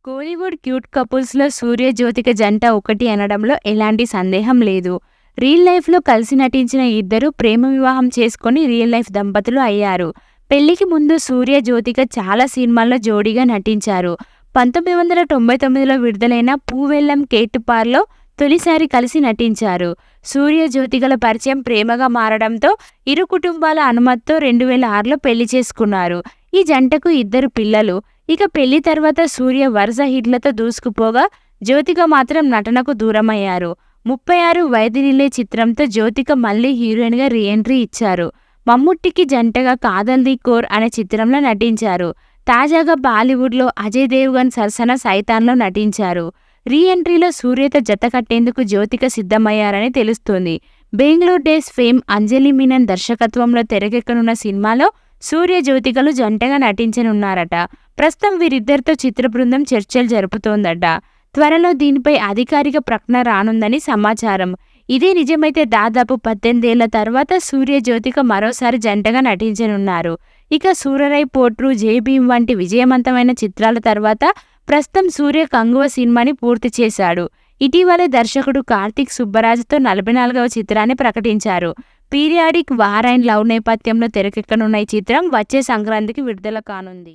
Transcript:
Kollywood cute కపుల్స్‌లో సూర్య, జ్యోతిక జంట ఒకటి అనడంలో ఎలాంటి సందేహం లేదు. రియల్ లైఫ్‌లో కలిసి నటించిన ఇద్దరు ప్రేమ వివాహం చేసుకొని రియల్ లైఫ్ దంపతులు అయ్యారు. పెళ్లికి ముందు సూర్య, జ్యోతిక చాలా సినిమాల్లో జోడీగా నటించారు. 1999లో విడుదలైన పూవెల్లం కేట్టుపార్లో తొలిసారి కలిసి నటించారు. సూర్య, జ్యోతికల పరిచయం ప్రేమగా మారడంతో ఇరు కుటుంబాల అనుమతితో 2006లో పెళ్లి చేసుకున్నారు. ఈ జంటకు ఇద్దరు పిల్లలు. ఇక పెళ్లి తర్వాత సూర్య వరుస హిట్లతో దూసుకుపోగా జ్యోతిక మాత్రం నటనకు దూరమయ్యారు. 36 వయదినిలే చిత్రంతో జ్యోతిక మళ్లీ హీరోయిన్గా రీఎంట్రీ ఇచ్చారు. మమ్ముట్టికి జంటగా కాదల్ ది కోర్ అనే చిత్రంలో నటించారు. తాజాగా బాలీవుడ్లో అజయ్ దేవ్గన్ సరసన సైతాన్లో నటించారు. రీఎంట్రీలో సూర్యతో జత కట్టేందుకు జ్యోతిక సిద్ధమయ్యారని తెలుస్తోంది. బెంగళూరు డేస్ ఫేమ్ అంజలి మీనన్ దర్శకత్వంలో తెరకెక్కనున్న సినిమాలో సూర్య, జ్యోతికలు జంటగా నటించనున్నారట. ప్రస్తుతం వీరిద్దరితో చిత్ర బృందం చర్చలు జరుపుతోందట. త్వరలో దీనిపై అధికారిక ప్రకటన రానుందని సమాచారం. ఇదే నిజమైతే దాదాపు 18 ఏళ్ల తర్వాత సూర్య, జ్యోతిక మరోసారి జంటగా నటించనున్నారు. ఇక సూరరై పోట్రు, జై భీమ్ వంటి విజయవంతమైన చిత్రాల తర్వాత ప్రస్తుతం సూర్య కంగువ సినిమాని పూర్తి చేశాడు. ఇటీవలే దర్శకుడు కార్తీక్ సుబ్బరాజుతో 44వ చిత్రాన్ని ప్రకటించారు. పీరియాడిక్ వార్ అండ్ లవ్ నేపథ్యంలో తెరకెక్కనున్న ఈ చిత్రం వచ్చే సంక్రాంతికి విడుదల కానుంది.